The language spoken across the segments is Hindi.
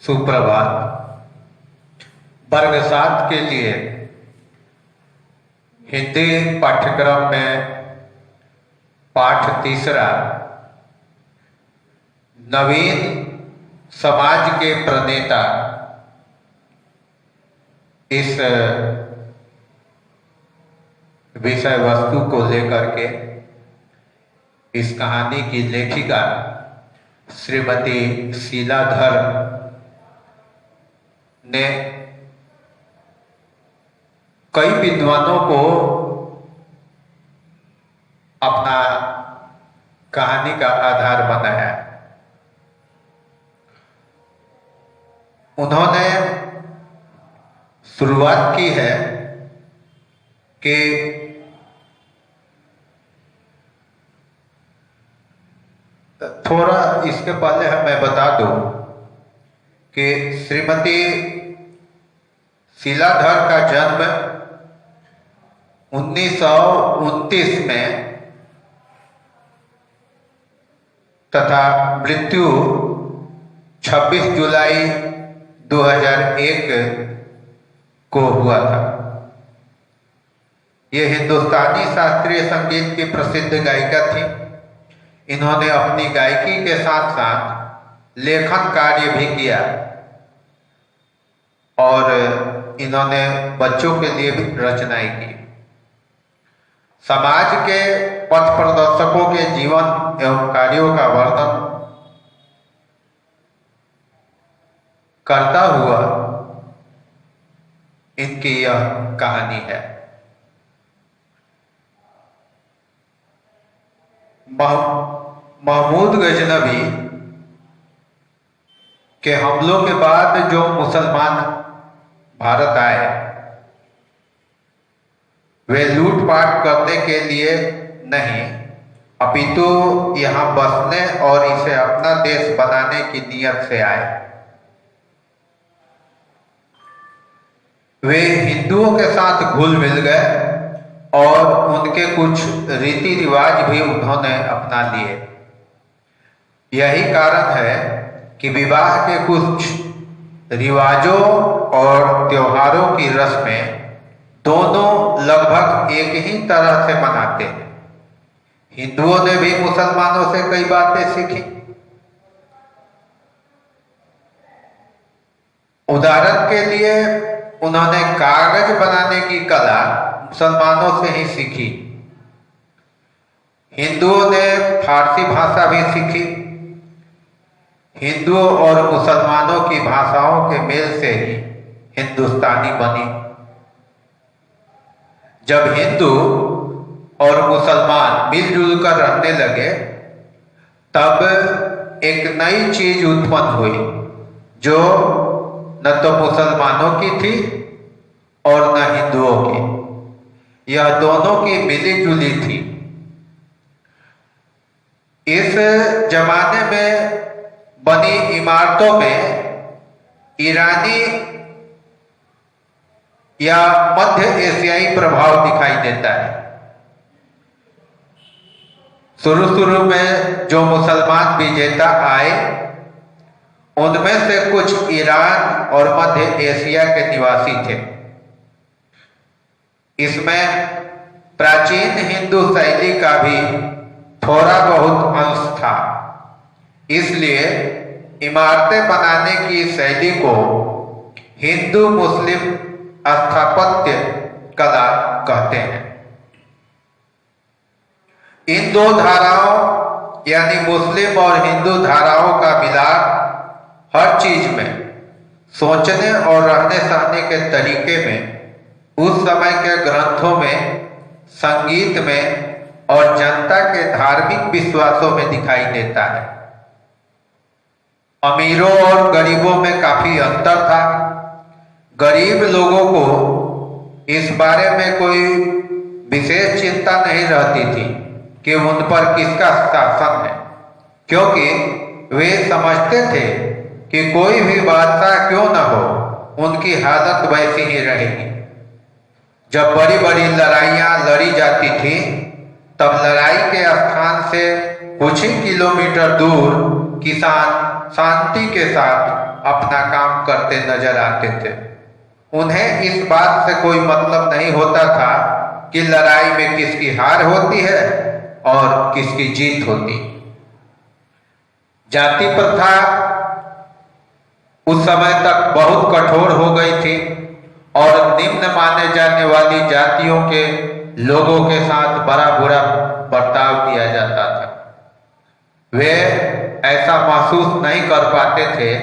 सुप्रभात। वर्ग 7 के लिए हिंदी पाठ्यक्रम में पाठ तीसरा, नवीन समाज के प्रणेता, इस विषय वस्तु को लेकर के इस कहानी की लेखिका श्रीमती शीलाधर ने कई विद्वानों को अपना कहानी का आधार बनाया। उन्होंने शुरुआत की है कि थोड़ा इसके पहले मैं बता दूं कि श्रीमती शीलाधर का जन्म 1929 में तथा मृत्यु 26 जुलाई 2001 को हुआ था। ये हिंदुस्तानी शास्त्रीय संगीत की प्रसिद्ध गायिका थी। इन्होंने अपनी गायकी के साथ साथ लेखन कार्य भी किया और इन्होंने बच्चों के लिए भी रचनाएं की। समाज के पथ प्रदर्शकों के जीवन एवं कार्यों का वर्णन करता हुआ इनकी यह कहानी है। महमूद गजनवी के हमलों के बाद जो मुसलमान भारत आए, वे लूटपाट करने के लिए नहीं अपितु यहाँ बसने और इसे अपना देश बनाने की नीयत से आए। वे हिंदुओं के साथ घुल मिल गए और उनके कुछ रीति रिवाज भी उन्होंने अपना लिए। यही कारण है कि विवाह के कुछ रिवाजों और त्योहारों की रस्में दोनों लगभग एक ही तरह से मनाते हैं। हिंदुओं ने भी मुसलमानों से कई बातें सीखी। उदाहरण के लिए उन्होंने कागज बनाने की कला मुसलमानों से ही सीखी। हिंदुओं ने फारसी भाषा भी सीखी। हिंदुओं और मुसलमानों की भाषाओं के मेल से ही हिंदुस्तानी बनी। जब हिंदू और मुसलमान मिलजुल कर रहने लगे, तब एक नई चीज उत्पन्न हुई जो न तो मुसलमानों की थी और न हिंदुओं की। यह दोनों की मिली जुली थी। इस जमाने में बनी इमारतों में ईरानी या मध्य एशियाई प्रभाव दिखाई देता है। शुरू में जो मुसलमान विजेता आए, उनमें से कुछ ईरान और मध्य एशिया के निवासी थे। इसमें प्राचीन हिंदू शैली का भी थोड़ा बहुत अंश था। इसलिए इमारतें बनाने की शैली को हिंदू मुस्लिम स्थापत्य कला कहते हैं। इन दो धाराओं यानी मुस्लिम और हिंदू धाराओं का मिलाप हर चीज में, सोचने और रहने सहने के तरीके में, उस समय के ग्रंथों में, संगीत में और जनता के धार्मिक विश्वासों में दिखाई देता है। अमीरों और गरीबों में काफी अंतर था। गरीब लोगों को इस बारे में कोई विशेष चिंता नहीं रहती थी कि उन पर किसका शासन है, क्योंकि वे समझते थे कि कोई भी बादशाह क्यों न हो, उनकी हालत वैसी ही रहेगी। जब बड़ी बड़ी लड़ाइयां लड़ी जाती थी, तब लड़ाई के स्थान से कुछ ही किलोमीटर दूर किसान शांति के साथ अपना काम करते नजर आते थे। उन्हें इस बात से कोई मतलब नहीं होता था कि लड़ाई में किसकी हार होती है और किसकी जीत होती। जाति प्रथा उस समय तक बहुत कठोर हो गई थी और निम्न माने जाने वाली जातियों के लोगों के साथ बड़ा बुरा बर्ताव किया जाता था। वे ऐसा महसूस नहीं कर पाते थे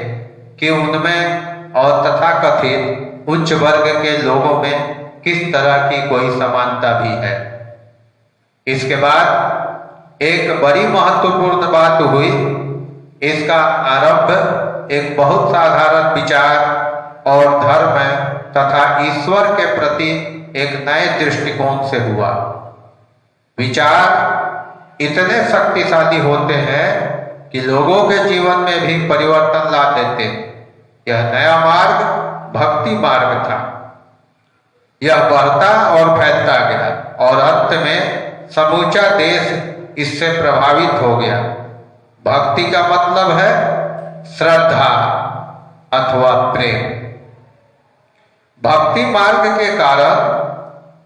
कि उनमें और तथाकथित उच्च वर्ग के लोगों में किस तरह की कोई समानता भी है। इसके बाद एक बड़ी महत्वपूर्ण बात हुई। इसका आरंभ एक बहुत साधारण विचार और धर्म तथा ईश्वर के प्रति एक नए दृष्टिकोण से हुआ। विचार इतने शक्तिशाली होते हैं कि लोगों के जीवन में भी परिवर्तन ला देते। यह नया मार्ग भक्ति मार्ग था। यह बढ़ता और फैलता गया और अंत में समूचा देश इससे प्रभावित हो गया। भक्ति का मतलब है श्रद्धा अथवा प्रेम। भक्ति मार्ग के कारण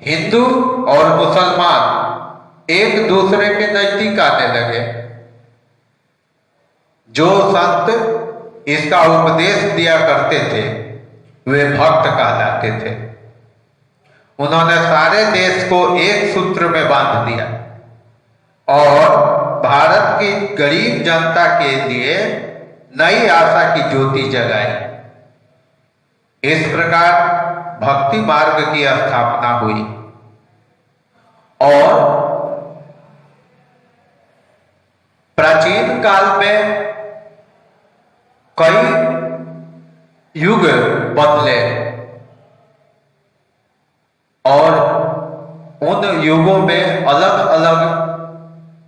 हिंदू और मुसलमान एक दूसरे के नजदीक आने लगे। जो संत इसका उपदेश दिया करते थे वे भक्त कहलाते थे। उन्होंने सारे देश को एक सूत्र में बांध दिया और भारत की गरीब जनता के लिए नई आशा की ज्योति जगाई। इस प्रकार भक्ति मार्ग की स्थापना हुई और प्राचीन काल में कई युग बदले और उन युगों में अलग अलग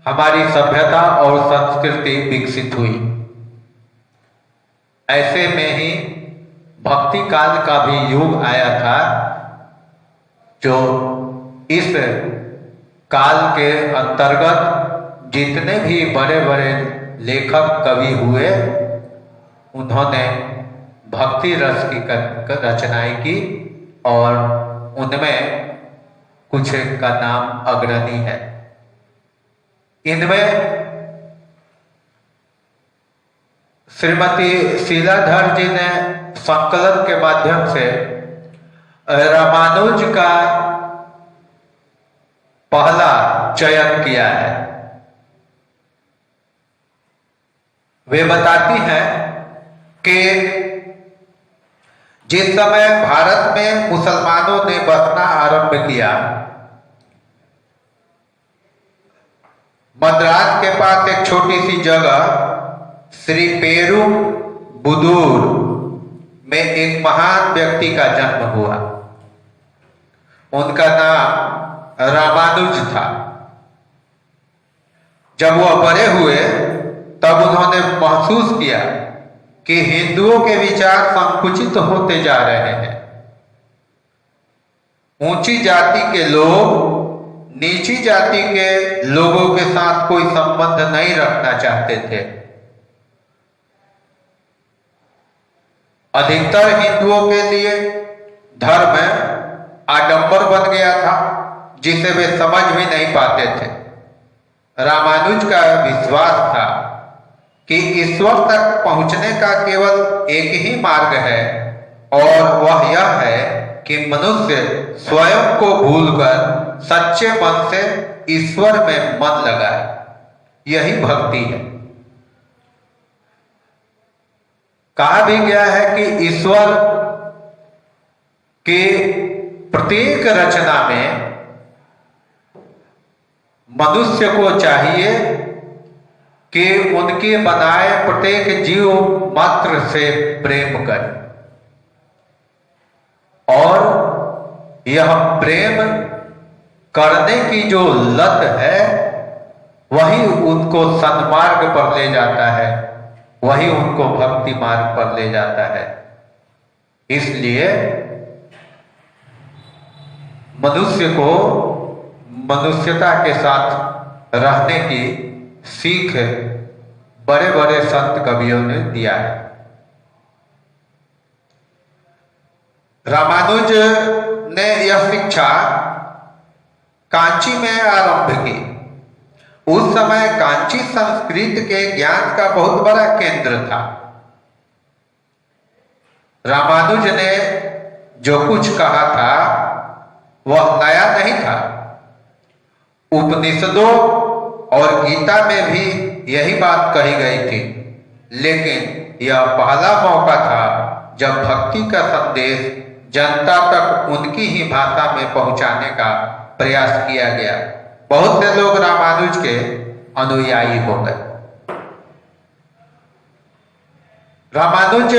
हमारी सभ्यता और संस्कृति विकसित हुई। ऐसे में ही भक्ति काल का भी युग आया था, जो इस काल के अंतर्गत जितने भी बड़े बड़े लेखक कवि हुए उन्होंने भक्ति रस की रचनाएं की और उनमें कुछ का नाम अग्रणी है। इनमें श्रीमती शीलाधर जी ने संकलन के माध्यम से रामानुज का पहला चयन किया है। वे बताती हैं कि जिस समय भारत में मुसलमानों ने बसना आरंभ किया, मद्रास के पास एक छोटी सी जगह श्री पेरू बुदूर में एक महान व्यक्ति का जन्म हुआ। उनका नाम रामानुज था। जब वह बड़े हुए तब उन्होंने महसूस किया कि हिंदुओं के विचार संकुचित होते जा रहे हैं। ऊंची जाति के लोग नीची जाति के लोगों के साथ कोई संबंध नहीं रखना चाहते थे। अधिकतर हिंदुओं के लिए धर्म आडंबर बन गया था, जिसे वे समझ भी नहीं पाते थे। रामानुज का विश्वास था कि ईश्वर तक पहुंचने का केवल एक ही मार्ग है और वह यह है कि मनुष्य स्वयं को भूलकर सच्चे मन से ईश्वर में मन लगाए। यही भक्ति है। कहा भी गया है कि ईश्वर के प्रत्येक रचना में मनुष्य को चाहिए कि उनके बनाए प्रत्येक जीव मात्र से प्रेम करे और यह प्रेम करने की जो लत है वही उनको सन्मार्ग पर ले जाता है, वही उनको भक्ति मार्ग पर ले जाता है। इसलिए मनुष्य को मनुष्यता के साथ रहने की सीख बड़े बड़े संत कवियों ने दिया है। रामानुज ने यह शिक्षा कांची में आरंभ की। उस समय कांची संस्कृत के ज्ञान का बहुत बड़ा केंद्र था। रामानुज ने जो कुछ कहा था वह नया नहीं था। उपनिषदों और गीता में भी यही बात कही गई थी, लेकिन यह पहला मौका था जब भक्ति का संदेश जनता तक उनकी ही भाषा में पहुंचाने का प्रयास किया गया। बहुत से लोग रामानुज के अनुयायी हो गए। रामानुज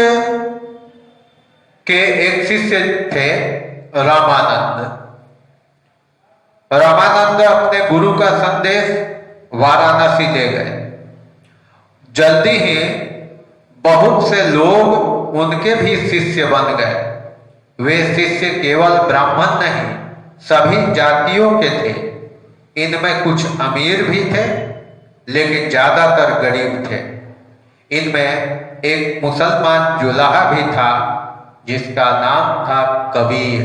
के एक शिष्य थे रामानंद। रामानंद अपने गुरु का संदेश वाराणसी ले गए। जल्दी ही बहुत से लोग उनके भी शिष्य बन गए। वे शिष्य केवल ब्राह्मण नहीं, सभी जातियों के थे। इनमें कुछ अमीर भी थे, लेकिन ज्यादातर गरीब थे। इनमें एक मुसलमान जुलाहा भी था जिसका नाम था कबीर।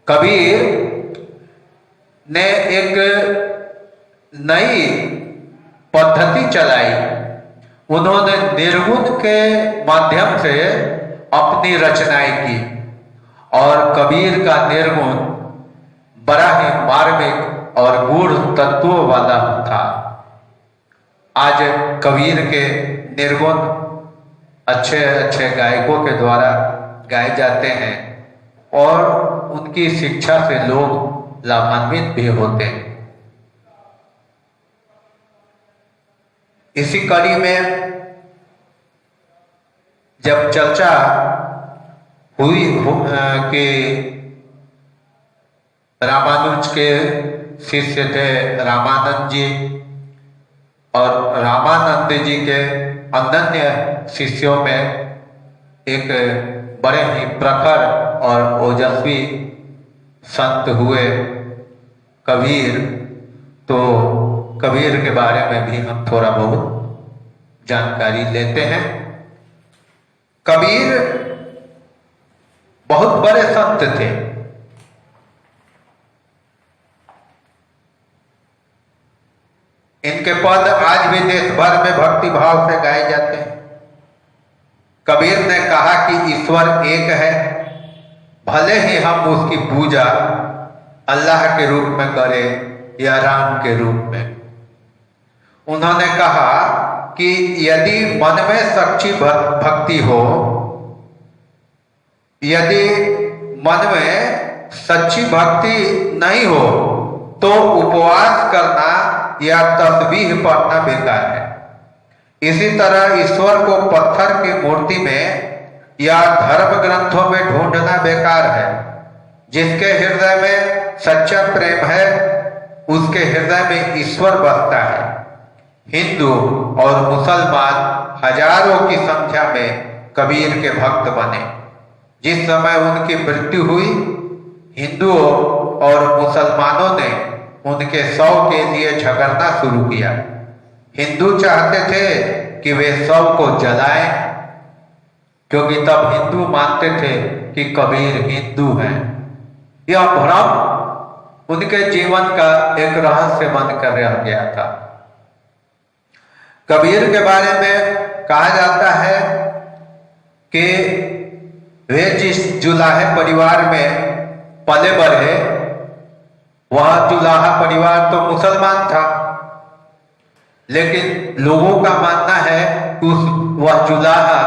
कबीर ने एक नई पद्धति चलाई। उन्होंने निर्गुण के माध्यम से अपनी रचनाएं की और कबीर का निर्गुण बड़ा ही मार्मिक और गूढ़ तत्वों वाला था। आज कबीर के निर्गुण अच्छे अच्छे गायकों के द्वारा गाए जाते हैं और उनकी शिक्षा से लोग लाभान्वित भी होते हैं। इसी कड़ी में जब चर्चा हुई कि रामानुज के शिष्य थे रामानंद जी और रामानंद जी के अनन्य शिष्यों में एक बड़े ही प्रखर और ओजस्वी संत हुए कबीर, तो कबीर के बारे में भी हम थोड़ा बहुत जानकारी लेते हैं। कबीर बहुत बड़े संत थे। इनके पद आज भी देश भर में भक्ति भाव से गाए जाते हैं। कबीर ने कहा कि ईश्वर एक है, भले ही हम उसकी पूजा अल्लाह के रूप में करें या राम के रूप में। उन्होंने कहा कि यदि मन में सच्ची भक्ति हो, यदि मन में सच्ची भक्ति नहीं हो तो उपवास करना या तस्बीह पढ़ना बेकार है। इसी तरह ईश्वर को पत्थर की मूर्ति में या धर्म ग्रंथों में ढूंढना बेकार है। जिसके हृदय में सच्चा प्रेम है उसके हृदय में ईश्वर बसता है। हिंदू और मुसलमान हजारों की संख्या में कबीर के भक्त बने। जिस समय उनकी मृत्यु हुई, हिंदुओं और मुसलमानों ने उनके शव के लिए झगड़ना शुरू किया। हिंदू चाहते थे कि वे शव को जलाएं, क्योंकि तब हिंदू मानते थे कि कबीर हिंदू हैं। यह भ्रम उनके जीवन का एक रहस्य बनकर रह गया था। कबीर के बारे में कहा जाता है कि वे जिस जुलाहे परिवार में पले बढ़े, वह जुलाहा परिवार तो मुसलमान था, लेकिन लोगों का मानना है कि वह जुलाहा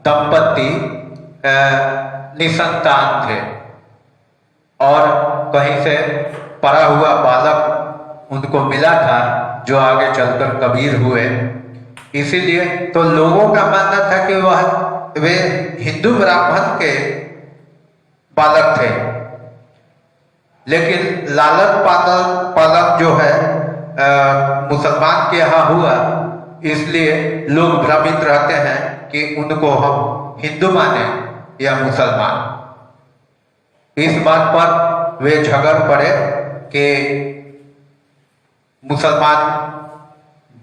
दंपति निसंतान थे और कहीं से पड़ा हुआ बालक उनको मिला था जो आगे चलकर कबीर हुए। इसीलिए तो लोगों का मानना था कि वे हिंदू ब्राह्मण के बालक थे, लेकिन लालन पालन जो है मुसलमान के यहाँ हुआ, इसलिए लोग भ्रमित रहते हैं कि उनको हम हिंदू माने या मुसलमान। इस बात पर वे झगड़ पड़े कि मुसलमान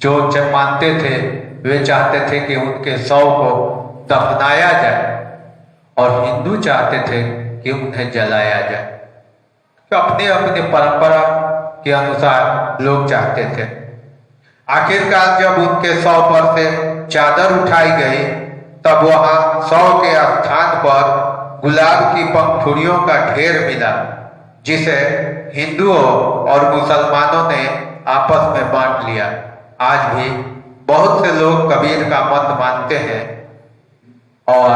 जो मानते थे वे चाहते थे कि उनके शव को दफनाया जाए और हिंदू चाहते थे कि उन्हें जलाया जाए। तो अपने अपने परंपरा के अनुसार लोग चाहते थे। आखिरकार जब उनके शव पर से चादर उठाई गई तब वहां शव के स्थान पर गुलाब की पंखुड़ियों का ढेर मिला, जिसे हिंदुओं और मुसलमानों ने आपस में बांट लिया। आज भी बहुत से लोग कबीर का मत मानते हैं और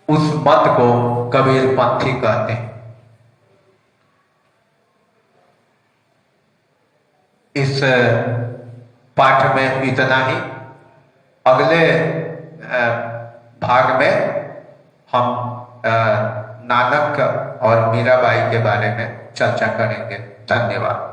उस मत को कबीरपंथी कहते हैं। इस पाठ में इतना ही। अगले भाग में हम नानक और मीराबाई के बारे में चर्चा करेंगे। धन्यवाद।